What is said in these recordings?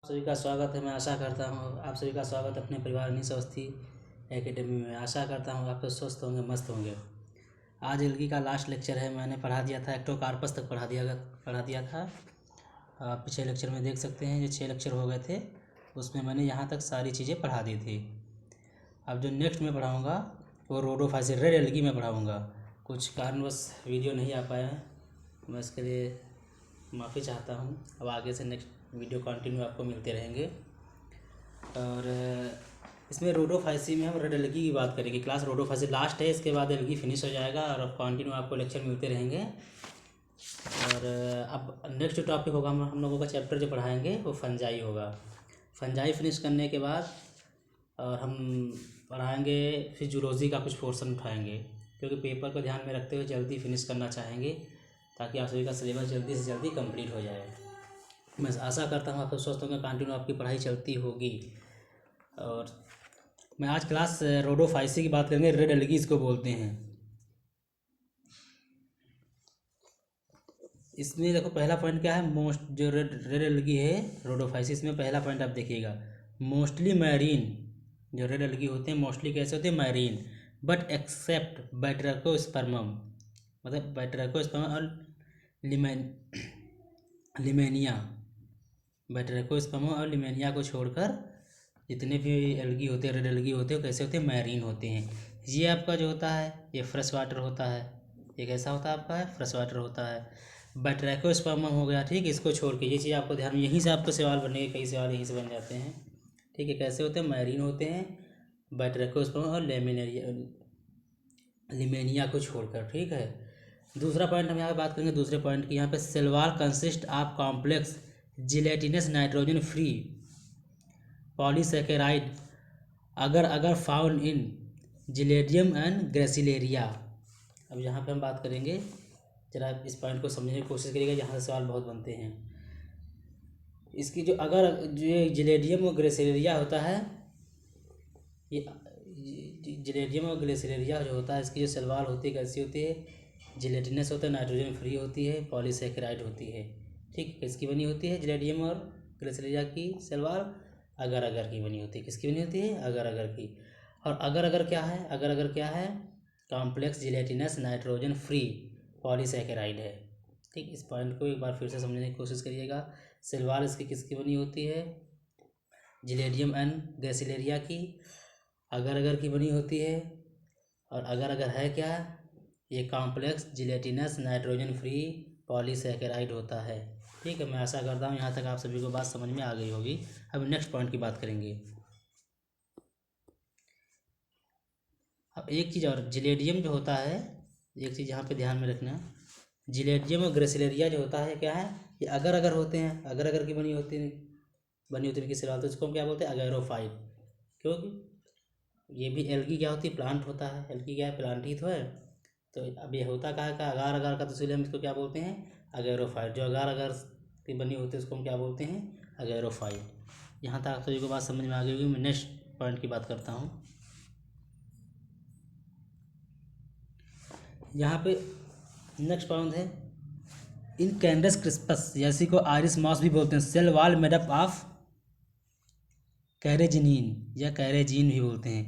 आप सभी का स्वागत है। मैं आशा करता हूँ आप सभी का स्वागत अपने परिवार अवस्थी एकेडमी में। आशा करता हूँ आप लोग स्वस्थ होंगे, मस्त होंगे। आज एलगी का लास्ट लेक्चर है। मैंने पढ़ा दिया था, एक्टोकार्पस तक पढ़ा दिया था। आप पिछले लेक्चर में देख सकते हैं, जो 6 लेक्चर हो गए थे उसमें मैंने यहाँ तक सारी चीज़ें पढ़ा दी थी। अब जो नेक्स्ट मैं पढ़ाऊँगा वो रोडोफाइसिस रेड एलगी में पढ़ाऊँगा। कुछ कारणवश वीडियो नहीं आ पाया है, मैं इसके लिए माफ़ी चाहता हूँ। अब आगे से नेक्स्ट वीडियो कंटिन्यू आपको मिलते रहेंगे। और इसमें रोडोफाइसी में हम रेड एलगी की बात करेंगे। क्लास रोडोफाइसी लास्ट है, इसके बाद एलगी फिनिश हो जाएगा और कंटिन्यू आपको लेक्चर मिलते रहेंगे। और अब नेक्स्ट जो टॉपिक होगा, हम लोगों का चैप्टर जो पढ़ाएंगे वो फंजाई होगा। फंजाई फिनिश करने के बाद और हम पढ़ाएंगे फिर जूलॉजी का कुछ पोर्शन उठाएंगे, क्योंकि पेपर को ध्यान में रखते हुए जल्दी फिनिश करना चाहेंगे ताकि आप सभी का सिलेबस जल्दी से जल्दी कंप्लीट हो जाए। मैं आशा करता हूँ आप स्वस्थ होंगे, कंटिन्यू आपकी पढ़ाई चलती होगी। और मैं आज क्लास रोडोफाइसी की बात करेंगे। रेड एलगी इसको बोलते हैं। इसमें देखो पहला पॉइंट क्या है, मोस्ट जो रेड एलगी है रोडोफाइसी, इसमें पहला पॉइंट आप देखिएगा, मोस्टली मैरीन। जो रेड एलगी होते हैं मोस्टली कैसे होते हैं, मैरीन, बट एक्सेप्ट बैटरकोस्पर्मम, मतलब बैटरकोस्पर्मम और लिमेनिया, बैटरकोस्पर्मम और लिमेनिया को छोड़कर जितने भी एलगी होते हैं, रेड एलगी होते हैं, वो कैसे होते हैं, मैरीन होते हैं। ये आपका जो होता है ये फ्रेश वाटर होता है। ये कैसा होता है आपका, है फ्रेश वाटर होता है। बैटरकोस्पर्मम हो गया, ठीक है, इसको छोड़ के ये चीज़ आपको ध्यान में, यहीं से आपको सवाल बनेंगे, कई सवाल यहीं से बन जाते हैं, ठीक है। कैसे होते हैं, मैरीन होते हैं, बैटरकोस्पर्मम और लिमेनिया को छोड़कर, ठीक है। दूसरा पॉइंट हम यहाँ पे बात करेंगे, दूसरे पॉइंट की, यहाँ पे cell wall consist of complex gelatinous nitrogen free polysaccharide agar agar found in Gelidium and Gracilaria. अब यहाँ पे हम बात करेंगे, जरा इस पॉइंट को समझने की कोशिश करिएगा, यहाँ से सवाल बहुत बनते हैं। इसकी जो अगर जो ये जिलेडियम और ग्रेसिलेरिया होता है, ये जिलेडियम और ग्रेसिलेरिया जो होता है, इसकी जो सलवार होती है कैसी होती है, जिलेटिनस होता है, नाइट्रोजन फ्री होती है, पॉलीसेकेराइड होती है, ठीक। किसकी बनी होती है, जिलेडियम और ग्रेसिलेरिया की सलवार अगर अगर की बनी होती है। किसकी बनी होती है, अगर अगर की। और अगर अगर क्या है, अगर अगर क्या है, complex gelatinous nitrogen free polysaccharide है, ठीक। इस पॉइंट को एक बार फिर से समझने की कोशिश करिएगा। सलवार इसकी किसकी बनी होती है, जिलेडियम एंड ग्रेसिलेरिया की अगर अगर की बनी होती है। और अगर अगर है क्या, ये complex gelatinous nitrogen free polysaccharide होता है, ठीक है। मैं आशा करता हूँ यहाँ तक आप सभी को बात समझ में आ गई होगी। अब नेक्स्ट पॉइंट की बात करेंगे। अब एक चीज़ और, जिलेडियम जो होता है, एक चीज़ यहाँ पे ध्यान में रखना, जिलेडियम और ग्रेसिलेरिया जो होता है क्या है, ये अगर अगर होते हैं, अगर अगर की बनी होती है किस सवाल, तो इसको हम क्या बोलते हैं, अगैरोफाइट। क्योंकि ये भी एल्गी क्या होती है, प्लांट होता है। एल्गी क्या है, प्लांट ही तो है। तो अब ये होता कहाँ का, अगार अगार का, तो इसलिए हम इसको क्या बोलते हैं, अगैरोफाइट। जो अगार अगार की बनी होती है उसको हम क्या बोलते हैं, अगैरोफाइट। यहाँ तक आप सभी को बात समझ में आ गई होगी। मैं नेक्स्ट पॉइंट की बात करता हूँ। यहाँ पे नेक्स्ट पॉइंट है, इन कैंडस क्रिस्पस, जैसी को आयरिस मॉस भी बोलते हैं, सेल वॉल मेडअप ऑफ कैरेजिनिन या कैरेजीन भी बोलते हैं।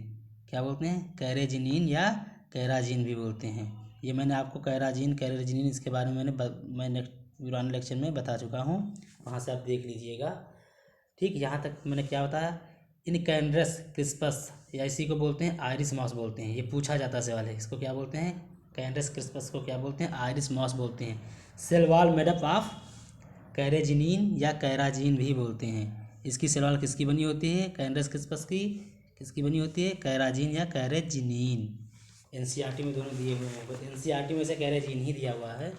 क्या बोलते हैं, कैरेजिनिन या कैराजीन भी बोलते हैं। ये मैंने आपको कैराजीन कैरेजिनिन इसके बारे में मैं नेक्स्ट पुराने लेक्चर में बता चुका हूँ, वहाँ से आप देख लीजिएगा, ठीक। यहाँ तक मैंने क्या बताया, इन कैंड्रस क्रिस्पस या इसी को बोलते हैं आयरिस मॉस बोलते हैं। ये पूछा जाता सवाल है, इसको क्या बोलते हैं, कैंड्रस क्रिस्पस को क्या बोलते हैं, आयरिस मॉस बोलते हैं। सेल वॉल मेडअप ऑफ कैरेजिनिन या कैराजीन भी बोलते हैं। इसकी सेल किसकी बनी होती है, कैंड्रस क्रिस्पस की किसकी बनी होती है, कैराजीन या कैरेजिनिन। एनसीईआरटी में दोनों दिए हुए हैं, बस एनसीईआरटी में से कैरेजीन ही दिया हुआ है।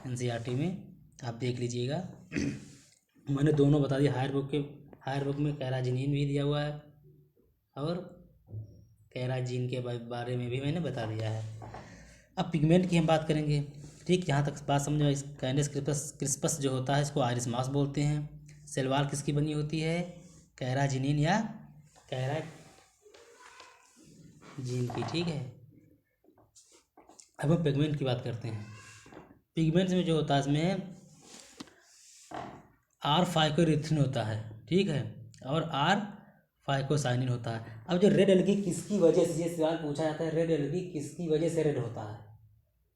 एनसीईआरटी में आप देख लीजिएगा, मैंने दोनों बता दिया। हायर बुक में कैराजिनिन भी दिया हुआ है और कैराजीन के बारे में भी मैंने बता दिया है। अब पिगमेंट की हम बात करेंगे, ठीक। यहाँ तक बात समझो। इस कैंडस क्रिस्पस जो होता है इसको आयरिस मॉस बोलते हैं। सेलवार किसकी बनी होती है, कैराजिनिन या कैराजीन की, ठीक है। अब हम पिगमेंट की बात करते हैं। पिगमेंट्स में जो होता है इसमें आर फाइकोरिथिन होता है, ठीक है, और आर फाइकोसाइनिन होता है। अब जो रेड एल्गी किसकी वजह से, ये सवाल पूछा जाता है, रेड एल्गी किसकी वजह से रेड होता है,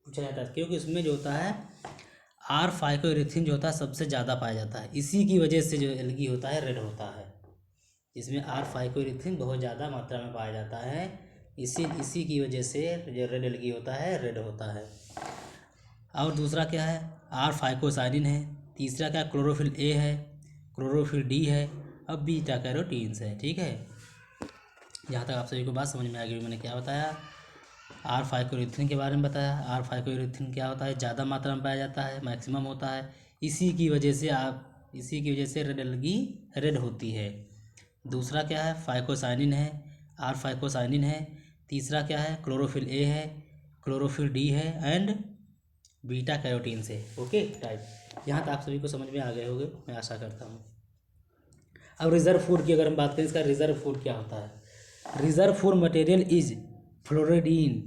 पूछा जाता है, क्योंकि उसमें जो होता है आर फाइकोएरिथ्रिन जो होता है सबसे ज़्यादा पाया जाता है, इसी की वजह से जो एल्गी होता है रेड होता है। इसमें आर फाइकोएरिथ्रिन बहुत ज़्यादा मात्रा में पाया जाता है, इसी की वजह से जो रेड एल्गी होता है रेड होता है। और दूसरा क्या है, आर फाइकोसाइनिन है। तीसरा क्या, क्लोरोफिल ए है, क्लोरोफिल डी है, अब बीटा कैरोटीन्स है। ठीक है, यहाँ तक आप सभी को बात समझ में आ गई। मैंने क्या बताया, आर फाइकोएरिथ्रिन के बारे में बताया। आर फाइकोएरिथ्रिन क्या होता है, ज़्यादा मात्रा में पाया जाता है, मैक्सिमम होता है, इसी की वजह से रेड एल्गी रेड होती है। दूसरा क्या है, फाइकोसाइनिन है, आर फाइकोसाइनिन है। तीसरा क्या है, क्लोरोफिल ए है, क्लोरोफिल डी है, एंड बीटा कैरोटीन से। ओके टाइप, यहाँ तक आप सभी को समझ में आ गए होंगे, मैं आशा करता हूँ। अब रिजर्व फूड की अगर हम बात करें, इसका रिजर्व फूड क्या होता है, रिजर्व फूड मटेरियल इज फ्लोरिडीन।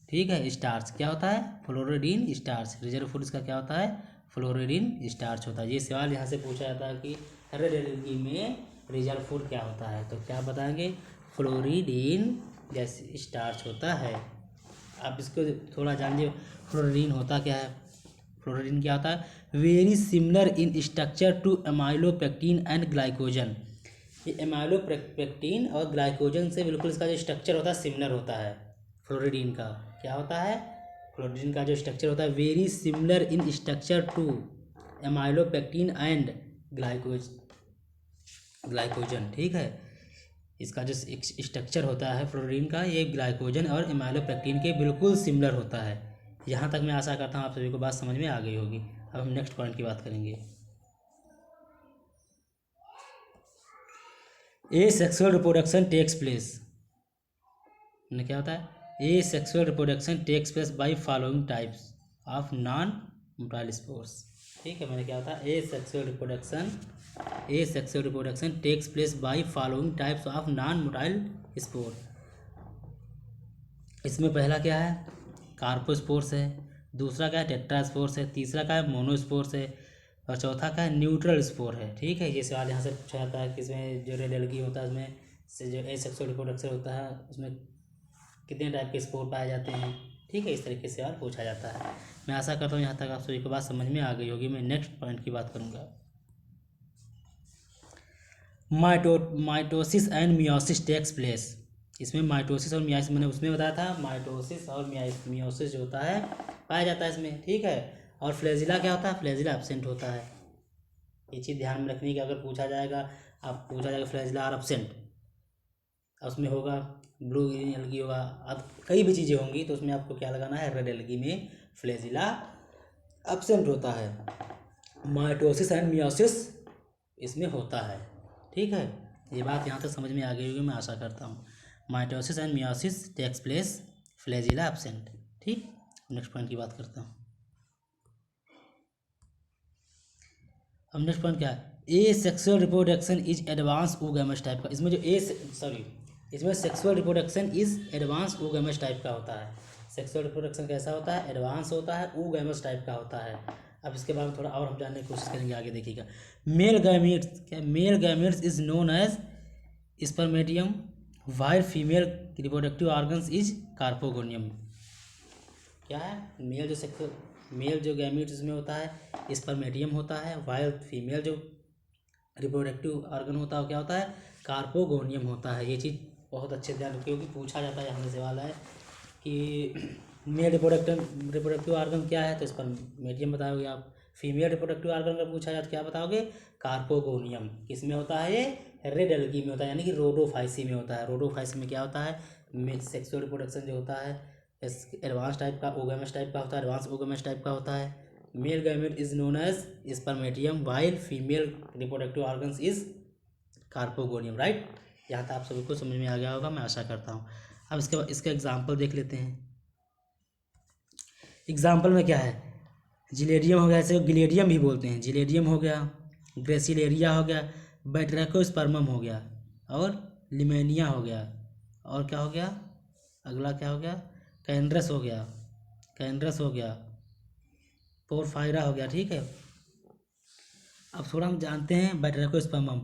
ठीक है, स्टार्च क्या होता है, फ्लोरिडीन स्टार्च। रिजर्व फूड इसका क्या होता है, फ्लोरिडीन स्टार्च होता है। ये सवाल यहाँ से पूछा जाता है कि रेड एल्गी में रिजर्व फूड क्या होता है, तो क्या बताएंगे, फ्लोरिडीन जैसे स्टार्च होता है। आप इसको थोड़ा जानिए, फ्लोरिडीन होता क्या है। फ्लोरिडीन क्या होता है, very similar in structure to amylopectin and glycogen. ये एमाइलोपेक्टिन और ग्लाइकोजन से बिल्कुल इसका जो स्ट्रक्चर होता है सिमिलर होता है। फ्लोरिडीन का क्या होता है, फ्लोरिडीन का जो स्ट्रक्चर होता है very similar in structure to amylopectin and glycogen. ठीक है, इसका जो स्ट्रक्चर होता है फ्लोरिडीन का, ये ग्लाइकोजन और एमाइलोपेक्टिन के बिल्कुल सिमिलर होता है। यहाँ तक मैं आशा करता हूँ आप सभी को बात समझ में आ गई होगी। अब हम नेक्स्ट पॉइंट की बात करेंगे। Asexual reproduction takes place, क्या होता है, asexual reproduction takes place by following types of non motile spores. ठीक है, मैंने क्या होता है, asexual reproduction takes place by following types of non motile spore. इसमें पहला क्या है, कार्पोस्पोर्स है। दूसरा क्या है, टेट्रास्पोर्स है। तीसरा क्या है, मोनोस्पोर्स है। और चौथा क्या है, न्यूट्रल स्पोर है। ठीक है, ये सवाल यहाँ से पूछा जाता है कि इसमें जो रेड एल्गी होता है उसमें से जो ए सेक्सुअल रिप्रोडक्शन होता है उसमें कितने टाइप के स्पोर पाए जाते हैं। ठीक है, इस तरीके से सवाल पूछा जाता है। मैं आशा करता हूँ यहाँ तक आप सभी को बात समझ में आ गई होगी। मैं नेक्स्ट पॉइंट की बात करूँगा, mitosis and meiosis takes place. इसमें माइटोसिस और मियासिस, मैंने उसमें बताया था माइटोसिस और मियोसिस जो होता है पाया जाता है इसमें। ठीक है, और फ्लैजिला क्या होता है, फ्लैजिला एब्सेंट होता है। ये चीज़ ध्यान में रखनी कि अगर पूछा जाएगा फ्लैजिला आर एब्सेंट, उसमें होगा ब्लू ग्रीन एल्गी होगा, अब कई भी चीज़ें होंगी, तो उसमें आपको क्या लगाना है, रेड एल्गी में फ्लैजिला एब्सेंट होता है। माइटोसिस एंड मियोसिस इसमें होता है। ठीक है, ये बात यहाँ तक समझ में आ गई होगी, मैं आशा करता हूँ। Mitosis and meiosis takes place, flagella absent. ठीक, नेक्स्ट पॉइंट की बात करता हूँ। अब नेक्स्ट पॉइंट क्या है, asexual reproduction is advance oogamous type का। इसमें जो इसमें sexual reproduction is advance oogamous type का होता है। सेक्सुअल रिप्रोडक्शन कैसा होता है, एडवांस होता है, oogamous टाइप का होता है। अब इसके बारे में थोड़ा और हम जानने की कोशिश करेंगे, आगे देखिएगा। Male gametes is known as spermatium while female reproductive organs is carpogonium. क्या है, मेल जो गैमेट्स इसमें होता है स्पर्मेटियम होता है, वाइल फीमेल जो रिप्रोडक्टिव ऑर्गन होता है क्या होता है, कार्पोगोनियम होता है। ये चीज़ बहुत अच्छे से ध्यान रखिए, क्योंकि पूछा जाता है, हमसे सवाल है कि मेल रिप्रोडक्टिव ऑर्गन क्या है, तो स्पर्मेटियम बताओगे आप। फीमेल रिप्रोडक्टिव ऑर्गन का पूछा जाए तो क्या बताओगे, कार्पोगोनियम। किस में होता है, ये रेड एल्गी में होता है, यानी कि रोडोफाइसी में होता है। रोडोफाइसी में क्या होता है, सेक्सुअल रिप्रोडक्शन जो होता है एडवांस टाइप का, oogamous टाइप का होता है, एडवांस oogamous टाइप का होता है। Male gamete is known as spermatium while female reproductive organs is carpogonium. Right, यहाँ तक आप सभी को समझ में आ गया होगा, मैं आशा करता हूँ। अब इसके बाद इसका एग्जाम्पल देख लेते हैं। एग्जाम्पल में क्या है, जिलेडियम हो गया, इसे गिलेडियम भी बोलते हैं, जिलेडियम हो गया, ग्रेसिलेरिया हो गया, बैट्रैकोस्पर्मम हो गया, और लिमेनिया हो गया, और क्या हो गया, अगला क्या हो गया, कैनरस हो गया, पोरफायरा हो गया। ठीक है, अब थोड़ा हम जानते हैं बैट्रैकोस्पर्मम।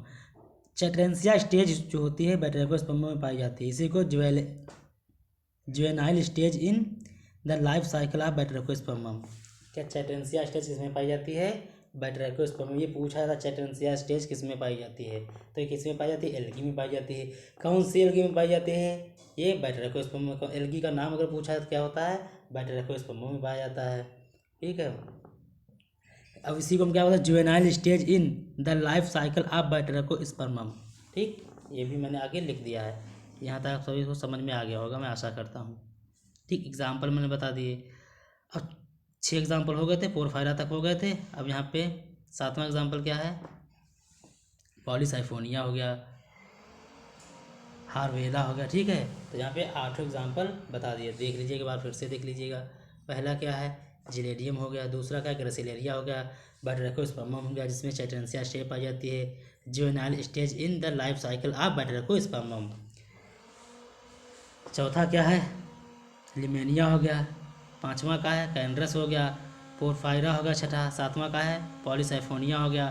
चैटरेंसिया स्टेज जो होती है बैटरैकोस्पर्म में पाई जाती है। इसी को juvenile stage in the life cycle of Batrachospermum. क्या चैटरेंसिया स्टेज किसमें पाई जाती है? बैटरैकोस्पर्म। ये पूछा था चैटरेंसिया स्टेज किसमें पाई जाती है, तो ये किसमें पाई जाती है? एल्गी में पाई जाती है। कौन सी एल्गी में पाई जाती है? ये बैटरैकोस्पर्म में। एल्गी का नाम अगर पूछा तो क्या होता है? बैटरैकोस्पर्म में पाया जाता है। ठीक है, अब इसी को हम क्या बोलते हैं? Juvenile stage in the life cycle of Batrachospermum. ठीक, ये भी मैंने आगे लिख दिया है। यहाँ तक आप सभी को समझ में आ गया होगा, मैं आशा करता हूँ। ठीक, एग्जाम्पल मैंने बता दिए। अब 6 एग्जाम्पल हो गए थे, पोरफायरा तक हो गए थे। अब यहाँ पे 7वां एग्जाम्पल क्या है? पॉलीसाइफोनिया हो गया, हार्वेला हो गया। ठीक है, तो यहाँ पे 8 एग्जाम्पल बता दिए। देख लीजिएगा, एक बार फिर से देख लीजिएगा। पहला क्या है? जिलेडियम हो गया। दूसरा क्या? ग्रेसिलेरिया हो गया। बैटरैकोस्पर्म हो गया, जिसमें चैटरेंसिया स्टेज पाई जाती है। Juvenile stage in the life cycle of Batrachospermum. चौथा क्या है? लिमेनिया हो गया। 5वां का है? कैनरस हो गया। पोरफायरा हो गया छठा। 7वां का है? पॉलीसाइफोनिया हो गया।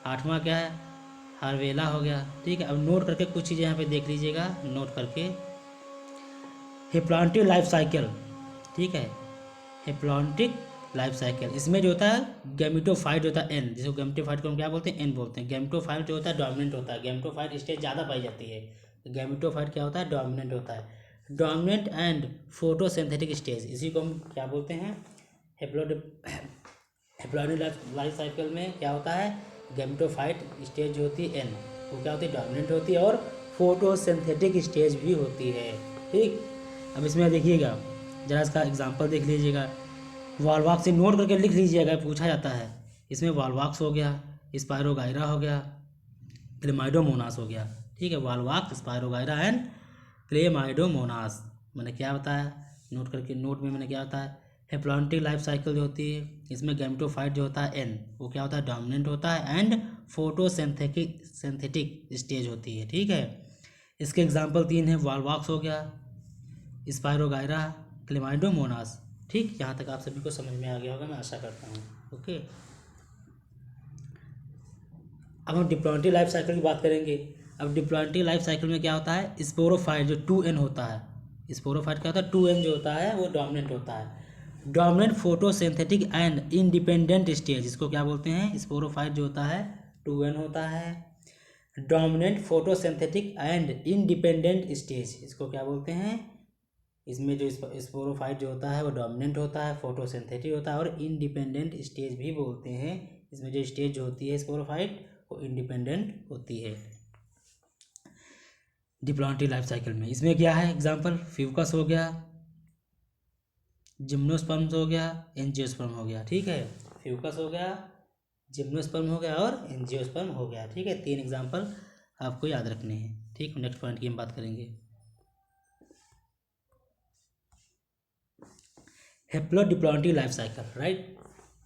8वां क्या है? हार्वेला हो गया। ठीक है, अब नोट करके कुछ चीज़ें यहाँ पे देख लीजिएगा, नोट करके। Haplontic life cycle. ठीक है, हेप्लॉन्टिक लाइफ साइकिल, इसमें जो होता है गैमेटोफाइट जो होता है एन, जिसको गैमेटोफाइट को हम क्या बोलते हैं? एन बोलते हैं। गैमेटोफाइट जो होता है डोमिनेंट होता है। गैमेटोफाइट स्टेज ज़्यादा पाई जाती है। गैमेटोफाइट क्या होता है? डोमिनेंट होता है। डोमिनेंट एंड फोटोसिंथेटिक स्टेज, इसी को हम क्या बोलते हैं? हेप्लॉन्टिक लाइफ साइकिल में क्या होता है? गैमेटोफाइट स्टेज जो होती है एन, वो क्या होती है? डोमिनेंट होती है, और फोटोसिंथेटिक स्टेज भी होती है। ठीक, अब इसमें देखिएगा, जरा इसका एग्जांपल देख लीजिएगा। वॉलवॉक्स से नोट करके लिख लीजिएगा, पूछा जाता है। इसमें वॉलवॉक्स हो गया, स्पायरोगाइरा हो गया, क्लेमाइडोमोनास हो गया। ठीक है, वॉलवॉक्स, स्पायरोगाइरा एंड क्लेमाइडोमोनास। मैंने क्या बताया नोट करके? नोट में मैंने क्या बताया? हेप्लॉन्टिक लाइफ साइकिल जो होती है, इसमें गैमेटोफाइट जो होता है एन, वो क्या होता है? डोमिनेंट होता है, एंड फोटोसिंथेटिक स्टेज होती है। ठीक है, इसके एग्जाम्पल 3 है। वॉलवॉक्स हो गया, स्पायरोगाइरा, क्लेमाइडोमोनास। ठीक, यहाँ तक आप सभी को समझ में आ गया होगा, मैं आशा करता हूँ। ओके, अब हम डिप्लॉन्टिक लाइफ साइकिल की बात करेंगे। अब डिप्लॉन्टिक लाइफ साइकिल में क्या होता है? स्पोरोफाइट जो 2n होता है, स्पोरोफाइट क्या होता है? 2n जो होता है वो डोमिनेंट होता है। Dominant photosynthetic and independent stage, इसको क्या बोलते हैं? स्पोरोफाइट जो होता है 2n होता है। Dominant photosynthetic and independent stage, इसको क्या बोलते हैं? इसमें जो स्पोरोफाइट जो होता है वो डोमिनेंट होता है, फोटोसिंथेटिक होता है, और इंडिपेंडेंट स्टेज भी बोलते हैं। इसमें जो स्टेज जो होती है स्पोरोफाइट, वो इंडिपेंडेंट होती है डिप्लॉन्टिक लाइफ साइकिल में। इसमें क्या है? एग्जांपल, फ्यूकस हो गया, जिम्नोस्पर्म्स हो गया, एंजियोस्पर्म हो गया। ठीक है, फ्यूकस हो गया, जिम्नोस्पर्म हो गया, और एंजियोस्पर्म हो गया। ठीक है, 3 एग्जांपल आपको याद रखने हैं। ठीक, नेक्स्ट पॉइंट की हम बात करेंगे। हेप्लोडिप्लॉन्टिक लाइफ साइकिल, राइट।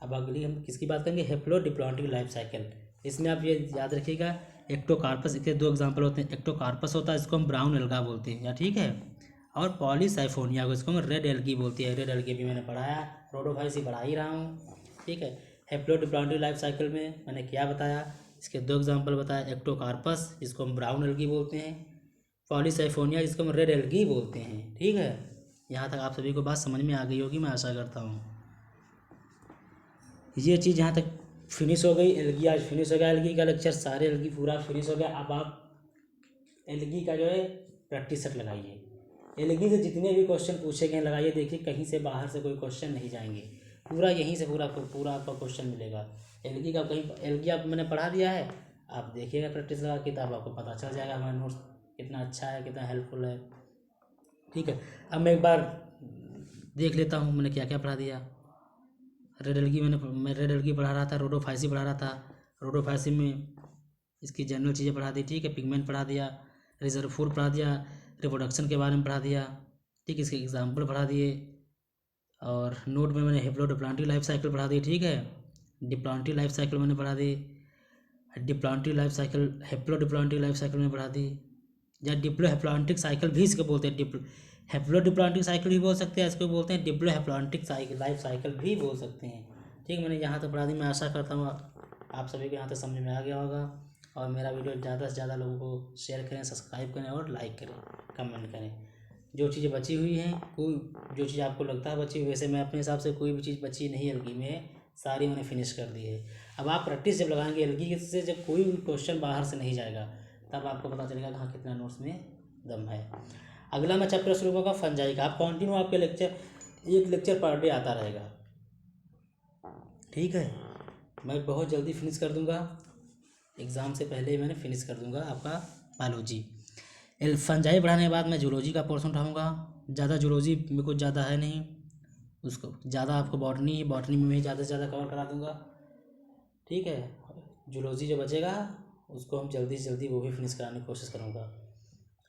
अब अगली हम किसकी बात करेंगे? हेप्लोडिप्लॉन्टिक लाइफ साइकिल। इसमें आप ये याद रखिएगा, एक्टोकार्पस, इसके 2 एग्जांपल होते हैं। एक्टोकार्पस होता है, इसको हम ब्राउन एल्गा बोलते हैं, या ठीक है, और पॉलीसाइफोनिया को इसको हम रेड एल्गी बोलती है। रेड एल्गी भी मैंने पढ़ाया, रोडोफाइसी पढ़ा ही रहा हूँ। ठीक है, हेप्लोडिप्लॉन्टिक लाइफ साइकिल में मैंने क्या बताया? इसके 2 एग्जाम्पल बताया। एक्टोकार्पस, जिसको हम ब्राउन एल्गी बोलते हैं, पॉलीसाइफोनिया, जिसको हम रेड एल्गी बोलते हैं। ठीक है, यहाँ तक आप सभी को बात समझ में आ गई होगी, मैं आशा करता हूँ। ये चीज़ यहाँ तक फिनिश हो गई। एल्गी आज फिनिश हो गया, एल्गी का लेक्चर, सारे एल्गी पूरा फिनिश हो गया। अब आप एल्गी का जो है प्रैक्टिस सेट लगाइए। एल्गी से जितने भी क्वेश्चन पूछे गए लगाइए, देखिए कहीं से बाहर से कोई क्वेश्चन नहीं जाएंगे, पूरा यहीं से पूरा आपका क्वेश्चन मिलेगा। एल्गी का कहीं, एल्गी आप मैंने पढ़ा दिया है, आप देखिएगा प्रैक्टिस लगा के, तब आपको पता चल जाएगा हमारा नोट्स कितना अच्छा है, कितना हेल्पफुल है। ठीक है, अब मैं एक बार देख लेता हूँ मैंने क्या क्या पढ़ा दिया। रेड एल्गी मैं रेड एल्गी पढ़ा रहा था, रोडोफाइसी पढ़ा रहा था। रोडोफाइसी में इसकी जनरल चीज़ें पढ़ा दी। ठीक है, पिगमेंट पढ़ा दिया, रिजर्वोयर पढ़ा दिया, रिप्रोडक्शन के बारे में पढ़ा दिया। ठीक है, इसके एग्जाम्पल पढ़ा दिए, और नोट में मैंने हेप्लोडिप्लॉन्टिक लाइफ साइकिल पढ़ा दी। ठीक है, डिप्लॉन्टिक लाइफ साइकिल मैंने पढ़ा दी, diplontic life cycle haplodiplontic life cycle में पढ़ा दी, या डिप्लो हेप्लॉन्टिक साइकिल भी इसको बोलते हैं। हेप्लोडिप्लॉन्टिक साइकिल भी बोल सकते हैं, इसको बोलते हैं Diplo haplontic cycle life cycle भी बोल सकते हैं। ठीक, मैंने यहाँ तक पढ़ा दी। मैं आशा करता हूँ आप सभी को यहाँ तक समझ में आ गया होगा, और मेरा वीडियो ज़्यादा से ज़्यादा लोगों को शेयर करें, सब्सक्राइब करें और लाइक करें, कमेंट करें। जो चीज़ें बची हुई हैं, कोई जो चीज़ आपको लगता है बची, वैसे मैं अपने हिसाब से कोई भी चीज़ बची नहीं एलगी में, सारी मैंने फिनिश कर दी है। अब आप प्रैक्टिस जब लगाएंगे एलगी से, जब कोई भी क्वेश्चन बाहर से नहीं जाएगा, तब आपको पता चलेगा हाँ कितना नोट्स में दम है। अगला मैं चैप्टर शुरू करूँगा फंजाई का। आप कंटिन्यू आपके लेक्चर, एक लेक्चर पर डे आता रहेगा, ठीक है। मैं बहुत जल्दी फिनिश कर दूँगा, एग्ज़ाम से पहले ही मैंने फिनिश कर दूँगा आपका बायोलॉजी। फंजाई बढ़ाने के बाद मैं जूलॉजी का पोर्शन उठाऊँगा। ज़्यादा जूलॉजी मेरे को ज़्यादा है नहीं, उसको ज़्यादा आपको बॉटनी में मैं ज़्यादा से ज़्यादा कवर करा दूँगा, ठीक है। जूलॉजी जो बचेगा उसको हम जल्दी से जल्दी वो भी फिनिश कराने की कोशिश करूँगा।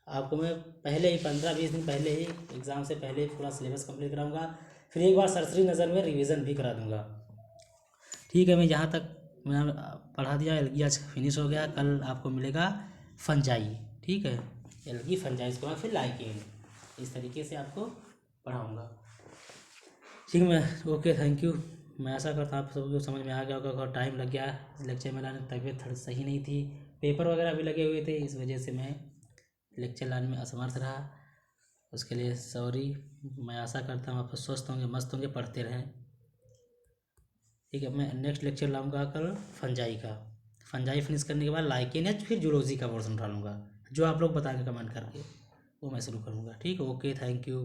आपको मैं पहले ही 15-20 दिन पहले ही, एग्ज़ाम से पहले ही पूरा सिलेबस कंप्लीट कराऊँगा। फिर एक बार सरसरी नज़र में रिवीजन भी करा दूँगा, ठीक है। मैं यहाँ तक मैंने पढ़ा दिया, एलगी आज फिनिश हो गया। कल आपको मिलेगा फंजाई, ठीक है। एलगी फंजाई इसको मैं फिर लाइकेन, इस तरीके से आपको पढ़ाऊँगा, ठीक है। मैं ओके, थैंक यू। मैं आशा करता हूँ आप सबको समझ में आ गया होगा। और टाइम लग गया लेक्चर में लाने, तबीयत थोड़ी सही नहीं थी, पेपर वगैरह भी लगे हुए थे, इस वजह से मैं लेक्चर लाने में असमर्थ रहा, उसके लिए सॉरी। मैं आशा करता हूँ आप स्वस्थ होंगे, मस्त होंगे, पढ़ते रहें, ठीक है। मैं नेक्स्ट लेक्चर लाऊंगा कल फंजाई का। फंजाई फिनिश करने के बाद लाइकेनेज, फिर जूलॉजी का पोर्शन उठा लूँगा, जो आप लोग बताएंगे कमेंट करके, वो मैं शुरू करूँगा, ठीक है। Okay, thank you.